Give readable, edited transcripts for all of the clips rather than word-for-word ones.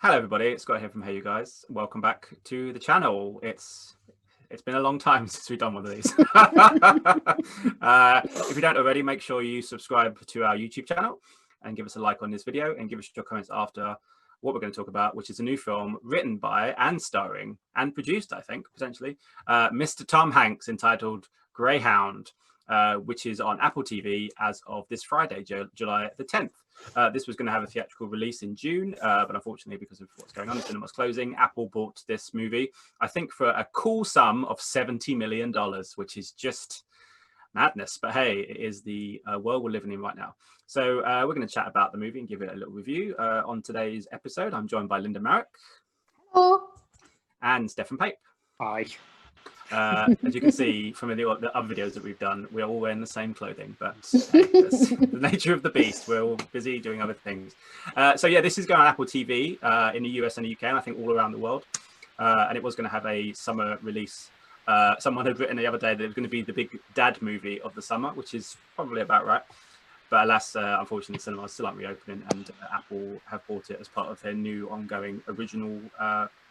Hello everybody, it's Scott here from HeyUGuys. Welcome back to the channel. It's been a long time since we've done one of these. If you don't already, make sure you subscribe to our YouTube channel and give us a like on this video and give us your comments after what we're going to talk about, which is a new film written by and starring and produced, I think, potentially, Mr. Tom Hanks, entitled Greyhound, which is on Apple TV as of this Friday, July the 10th. This was going to have a theatrical release in June, but unfortunately, because of what's going on, the cinema's closing. Apple bought this movie, I think, for a cool sum of $70 million, which is just madness. But hey, it is the world we're living in right now. So we're going to chat about the movie and give it a little review. On today's episode, I'm joined by Linda Marek. Hello. And Stefan Pape. Hi. As you can see from the other videos that we've done, we're all wearing the same clothing, but hey, that's the nature of the beast. We're all busy doing other things. So yeah, this is going on Apple TV in the US and the UK, and I think all around the world. And it was going to have a summer release. Someone had written the other day that it was going to be the big dad movie of the summer, which is probably about right. But alas, unfortunately, cinemas still aren't reopening, and Apple have bought it as part of their new ongoing original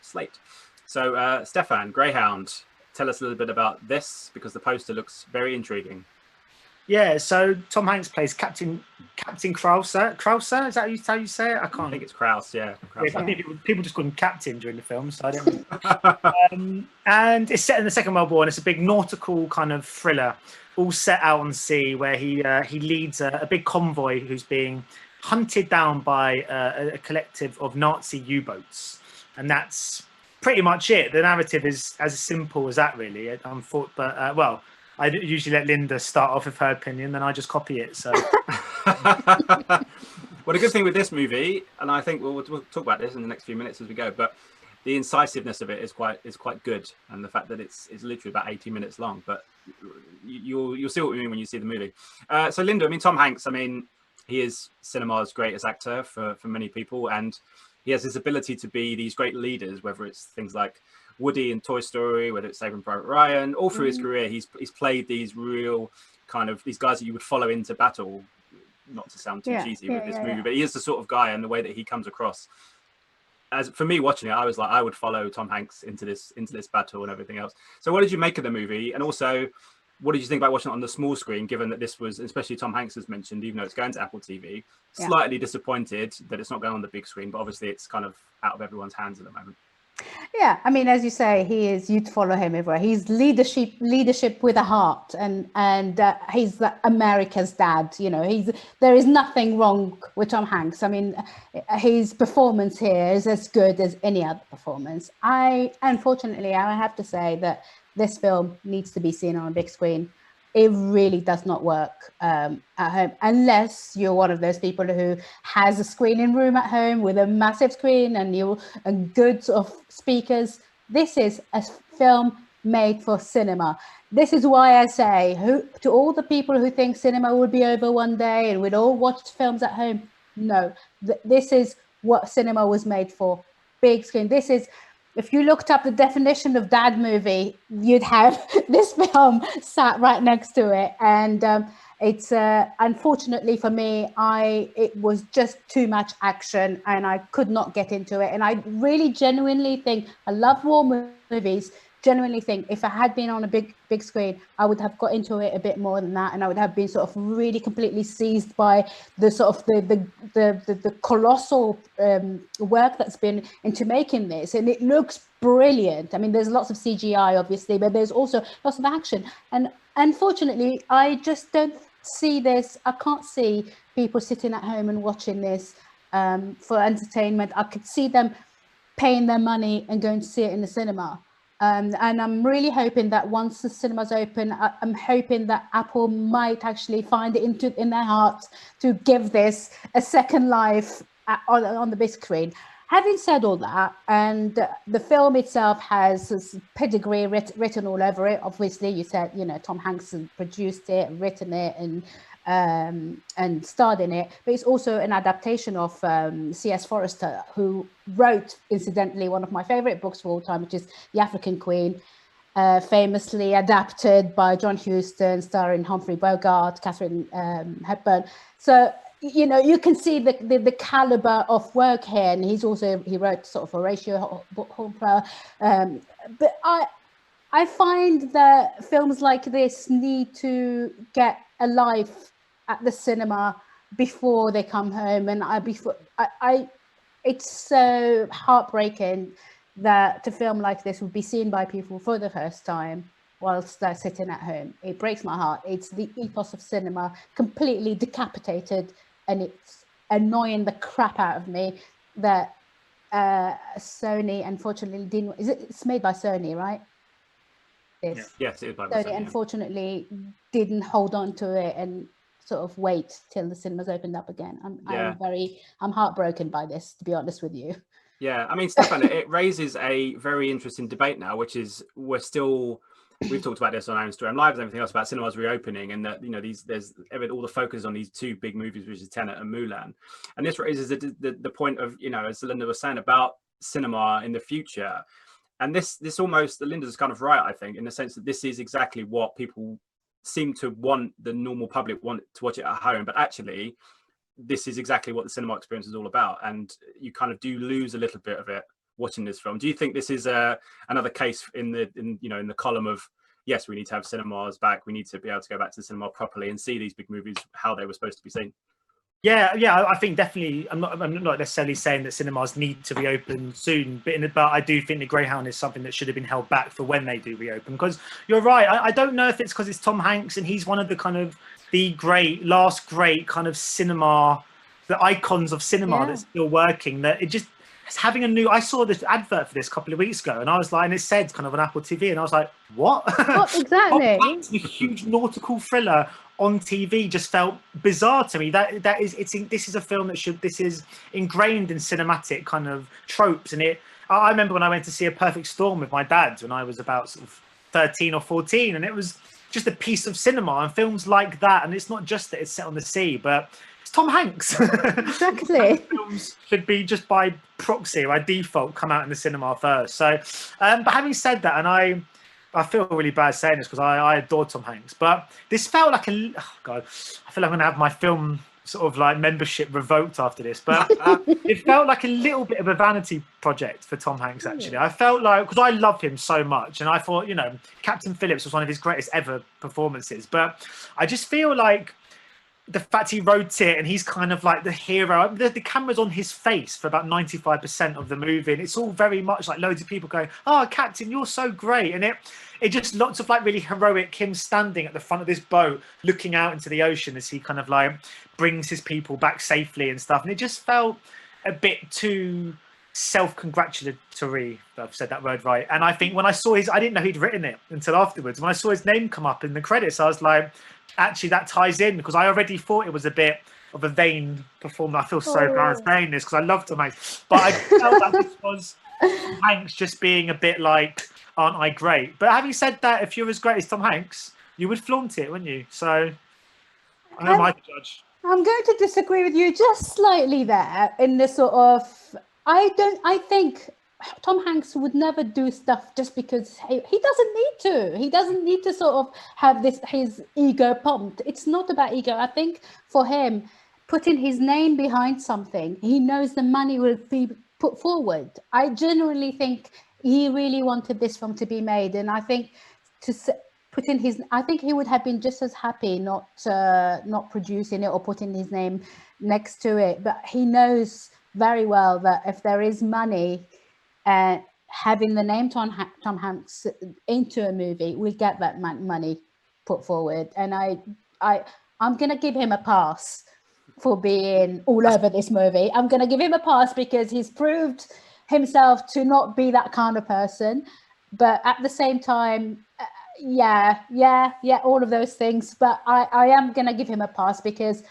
slate. So Stefan, Greyhound, tell us a little bit about this, because the poster looks very intriguing. Yeah, so Tom Hanks plays Captain Krauser. Krauser, is that how you say it? I think it's Kraus, yeah. Kraus. I think people just call him Captain during the film, so I don't. And it's set in the Second World War, and it's a big nautical kind of thriller, all set out on sea, where he leads a big convoy who's being hunted down by a collective of Nazi U-boats, and that's pretty much it. The narrative is as simple as that, really. But well, I usually let Linda start off with her opinion, then I just copy it. So, well, the good thing with this movie, and I think we'll talk about this in the next few minutes as we go, but the incisiveness of it is quite good, and the fact that it's literally about 80 minutes long. But you'll see what we mean when you see the movie. So, Linda, I mean, Tom Hanks, I mean, he is cinema's greatest actor for many people, and he has this ability to be these great leaders, whether it's things like Woody in Toy Story, whether it's Saving Private Ryan. All through his career, he's played these real kind of these guys that you would follow into battle. Not to sound too cheesy with this movie, but he is the sort of guy, and the way that he comes across. As for me watching it, I was like, I would follow Tom Hanks into this battle and everything else. So, what did you make of the movie? And also, what did you think about watching it on the small screen, given that this was, especially Tom Hanks has mentioned, even though it's going to Apple TV, slightly disappointed that it's not going on the big screen, but obviously it's kind of out of everyone's hands at the moment. Yeah, I mean, as you say, you'd follow him everywhere. He's leadership with a heart, and he's America's dad. You know, there is nothing wrong with Tom Hanks. I mean, his performance here is as good as any other performance. Unfortunately, I have to say that this film needs to be seen on a big screen. It really does not work at home, unless you're one of those people who has a screening room at home with a massive screen and good sort of speakers. This is a film made for cinema. This is why I say to all the people who think cinema would be over one day and we'd all watch films at home, no, this is what cinema was made for, big screen. This is, if you looked up the definition of dad movie, you'd have this film sat right next to it. And it's unfortunately for me, it was just too much action, and I could not get into it. And I really genuinely think, I love war movies, genuinely think if I had been on a big screen, I would have got into it a bit more than that, and I would have been sort of really completely seized by the sort of the colossal work that's been into making this. And it looks brilliant. I mean, there's lots of CGI obviously, but there's also lots of action, and unfortunately I just don't see this. I can't see people sitting at home and watching this for entertainment. I could see them paying their money and going to see it in the cinema. And I'm really hoping that once the cinemas open, I'm hoping that Apple might actually find it in their heart to give this a second life on the big screen. Having said all that, and the film itself has this pedigree written all over it. Obviously, you said, you know, Tom Hanks produced it, written it, and starred in it. But it's also an adaptation of C.S. Forrester, who wrote, incidentally, one of my favorite books of all time, which is The African Queen, famously adapted by John Huston, starring Humphrey Bogart, Katharine Hepburn. So you know, you can see the caliber of work here, and he wrote sort of Horatio Hornblower. But I find that films like this need to get a life at the cinema before they come home, and it's so heartbreaking that a film like this would be seen by people for the first time whilst they're sitting at home. It breaks my heart. It's the ethos of cinema completely decapitated, and it's annoying the crap out of me that Sony unfortunately didn't. It's made by Sony, right? Yes, it is by Sony. Sony, unfortunately didn't hold on to it and sort of wait till the cinemas opened up again. I'm heartbroken by this, to be honest with you. Yeah, I mean, Stefan, it raises a very interesting debate now, which is we've talked about this on our Instagram Live and everything else about cinemas reopening, and that, you know, there's all the focus on these two big movies, which is Tenet and Mulan, and this raises the point of, you know, as Linda was saying about cinema in the future, and this almost, Linda's kind of right, I think, in the sense that this is exactly what people seem to want, the normal public want to watch it at home, but actually this is exactly what the cinema experience is all about, and you kind of do lose a little bit of it watching this film. Do you think this is another case in the column of, yes, we need to have cinemas back, we need to be able to go back to the cinema properly and see these big movies how they were supposed to be seen? Yeah, I think definitely. I'm not necessarily saying that cinemas need to reopen soon, but I do think the Greyhound is something that should have been held back for when they do reopen. Because you're right. I don't know if it's because it's Tom Hanks and he's one of the kind of the last great kind of cinema, the icons of cinema that's still working. That it just having a new. I saw this advert for this a couple of weeks ago, and I was like, and it said kind of on Apple TV, and I was like, what? What exactly? The huge nautical thriller on TV just felt bizarre to me. This is a film this is ingrained in cinematic kind of tropes, and I remember when I went to see A Perfect Storm with my dad when I was about sort of 13 or 14, and it was just a piece of cinema, and films like that, and it's not just that it's set on the sea, but it's Tom Hanks. Exactly. Films should be just by proxy, by default, come out in the cinema first. So, but having said that, and I feel really bad saying this because I adore Tom Hanks, but this felt like I feel like I'm going to have my film sort of like membership revoked after this, but it felt like a little bit of a vanity project for Tom Hanks, actually. I felt like, because I love him so much, and I thought, you know, Captain Phillips was one of his greatest ever performances, but I just feel like the fact he wrote it and he's kind of like the hero, the camera's on his face for about 95% of the movie, and it's all very much like loads of people going, oh, Captain, you're so great, and it just lots of like really heroic him standing at the front of this boat looking out into the ocean as he kind of like brings his people back safely and stuff, and it just felt a bit too self-congratulatory, if I've said that word right. And I think when I saw I didn't know he'd written it until afterwards. When I saw his name come up in the credits, I was like, actually that ties in, because I already thought it was a bit of a vain performance. I feel so bad saying this because I love Tom Hanks, but I felt that this was Tom Hanks just being a bit like, aren't I great? But having said that, if you're as great as Tom Hanks, you would flaunt it, wouldn't you? So I am I to judge. I'm going to disagree with you just slightly there in the sort of, I think Tom Hanks would never do stuff just because he doesn't need to. He doesn't need to sort of have his ego pumped. It's not about ego. I think for him, putting his name behind something, he knows the money will be put forward. I genuinely think he really wanted this film to be made, and I think I think he would have been just as happy not producing it or putting his name next to it. But he knows very well that if there is money, having the name Tom Hanks into a movie will get that money put forward. And I'm going to give him a pass for being all over this movie. I'm going to give him a pass because he's proved himself to not be that kind of person. But at the same time, all of those things. But I am going to give him a pass because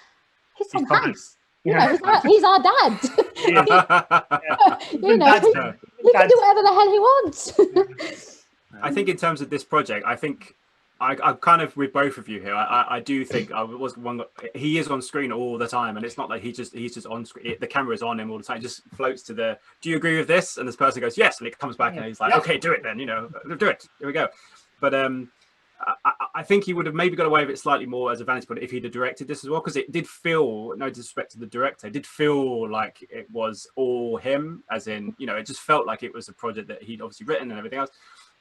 he's Tom Hanks. You know, he's our dad. You know, he can do whatever the hell he wants. I think in terms of this project, I think I'm kind of with both of you here. I do think he is on screen all the time, and it's not like he's just on screen. The camera is on him all the time. It just floats to the, do you agree with this? And this person goes, yes, and it comes back and he's like, okay, do it then. You know, do it. Here we go. But I think he would have maybe got away with it slightly more as a vanity point if he'd have directed this as well, because it did feel, no disrespect to the director, it did feel like it was all him, as in, you know, it just felt like it was a project that he'd obviously written and everything else.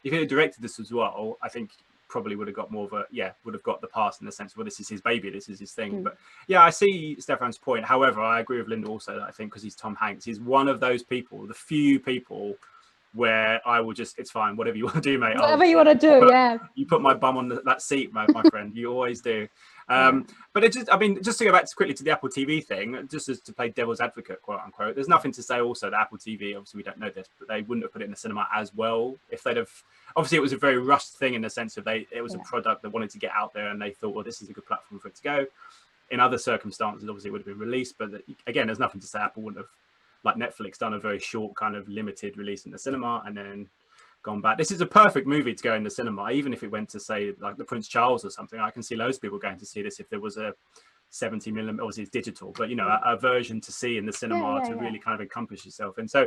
If he had directed this as well, I think probably would have got more of a, would have got the pass in the sense, well, this is his baby, this is his thing. But yeah, I see Stefan's point. However, I agree with Linda also that I think because he's Tom Hanks, he's one of those people, the few people where I will just, it's fine, whatever you want to do, mate. Whatever you want to do, You put my bum on that seat, my friend. You always do. But it just, I mean, just to go back quickly to the Apple TV thing, just as to play devil's advocate, quote unquote, there's nothing to say also that Apple TV, obviously we don't know this, but they wouldn't have put it in the cinema as well if they'd have. Obviously, it was a very rushed thing in the sense of it was a product that wanted to get out there, and they thought, well, this is a good platform for it to go. In other circumstances, obviously, it would have been released, but again, there's nothing to say Apple wouldn't have, like Netflix, done a very short kind of limited release in the cinema and then gone back. This is a perfect movie to go in the cinema, even if it went to say like the Prince Charles or something. I can see loads of people going to see this if there was a 70mm, obviously it's digital, but you know, a version to see in the cinema to really kind of encompass yourself. And so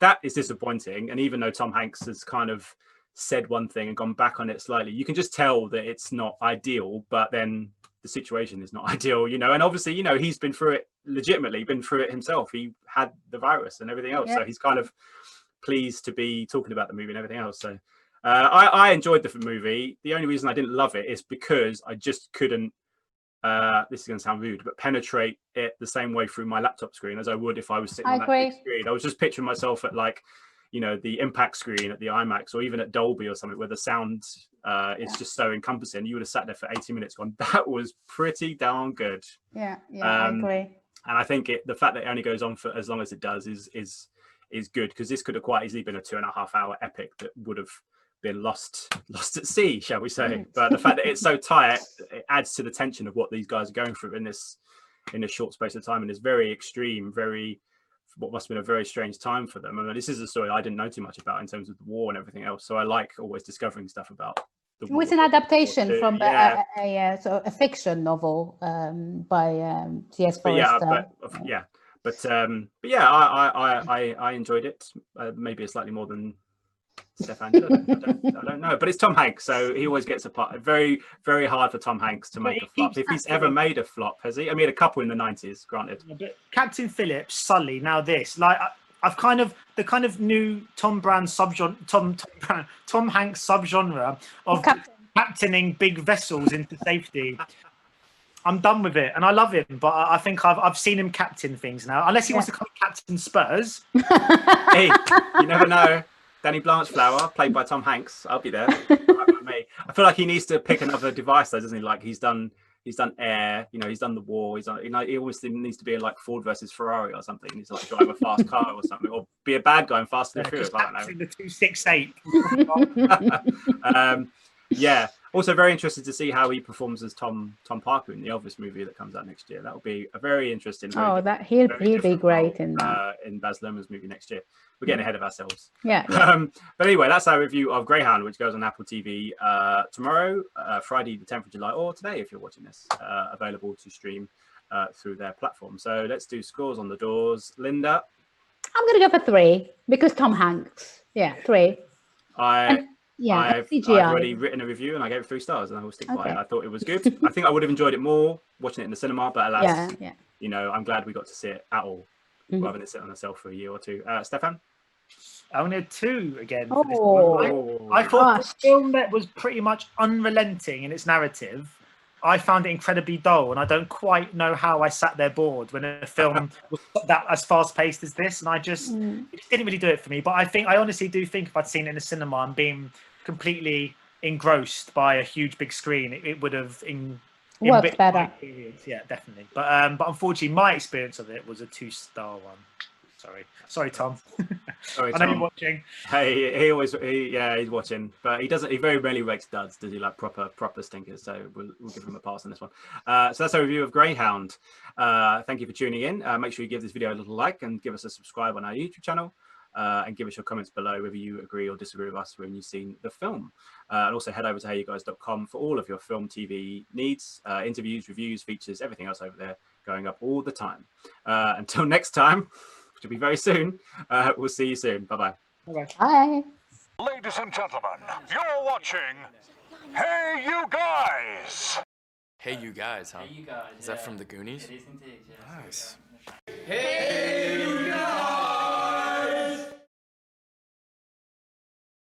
that is disappointing. And even though Tom Hanks has kind of said one thing and gone back on it slightly, you can just tell that it's not ideal, but then the situation is not ideal, you know. And obviously, you know, he's been through it, legitimately been through it himself. He had the virus and everything else, so he's kind of pleased to be talking about the movie and everything else. So I enjoyed the movie. The only reason I didn't love it is because I just couldn't, this is going to sound rude, but penetrate it the same way through my laptop screen as I would if I was sitting on that big screen. I was just picturing myself at like, you know, the impact screen at the IMAX or even at Dolby or something where the sound is just so encompassing. You would have sat there for 80 minutes going, that was pretty darn good. I agree. And I think the fact that it only goes on for as long as it does is good, because this could have quite easily been a 2.5 hour epic that would have been lost at sea, shall we say. But the fact that it's so tight, it adds to the tension of what these guys are going through in this short space of time, and it's very extreme, what must have been a very strange time for them. I mean, this is a story I didn't know too much about in terms of the war and everything else, so I like always discovering stuff about the war. It's an adaptation from a fiction novel by T.S. Forrester. I enjoyed it. Maybe slightly more than Stefan did. I don't know, but it's Tom Hanks, so he always gets a part. Very, very hard for Tom Hanks to make a flop. If he's ever made a flop, has he? I mean, a couple in the 90s, granted. But Captain Phillips, Sully, now this, like I've kind of the kind of new Tom Hanks subgenre of captaining big vessels into safety. I'm done with it, and I love him, but I think I've seen him captain things now. Unless he wants to come captain Spurs. Hey, you never know. Danny Blanchflower, played by Tom Hanks. I'll be there. I feel like he needs to pick another device, though, doesn't he? Like he's done air, you know, he's done the war. He's done, you know, he always needs to be like Ford versus Ferrari or something. He's like drive a fast car or something, or be a bad guy in Fast and Furious. I don't know. The 268. Yeah. Also, very interested to see how he performs as Tom Parker in the Elvis movie that comes out next year. That will be a very interesting. He'll be great in that. In Baz Luhrmann's movie next year. We're getting ahead of ourselves. Yeah. But anyway, that's our review of Greyhound, which goes on Apple TV tomorrow, Friday the 10th of July, or today if you're watching this, available to stream through their platform. So let's do scores on the doors. Linda? I'm going to go for 3 because Tom Hanks. Yeah, 3. I've already written a review and I gave it 3 stars, and I will stick by it. I thought it was good. I think I would have enjoyed it more watching it in the cinema, but alas, you know, I'm glad we got to see it at all, rather than sit on a shelf for a year or two. Stefan? I only had 2 again. For this one. I thought the film that was pretty much unrelenting in its narrative, I found it incredibly dull, and I don't quite know how I sat there bored when a film was that as fast paced as this, and I just it didn't really do it for me. But I honestly do think if I'd seen it in the cinema and been completely engrossed by a huge big screen, it would have worked better. Yeah, definitely. But unfortunately, my experience of it was a 2-star one. Sorry, Tom. Sorry, I know you're watching. Hey, he's watching, but he very rarely rates duds, does he? Like proper stinkers. So we'll give him a pass on this one. So that's our review of Greyhound. Thank you for tuning in. Make sure you give this video a little like and give us a subscribe on our YouTube channel. And give us your comments below whether you agree or disagree with us when you've seen the film. And also head over to HeyUGuys.com for all of your film, TV needs, interviews, reviews, features, everything else over there going up all the time. Until next time, which will be very soon, we'll see you soon. Bye-bye. Bye. Ladies and gentlemen, you're watching Hey, you guys! Hey, you guys, huh? Hey, you guys. Is that from the Goonies? It is indeed, yeah. Nice. Hey, you guys!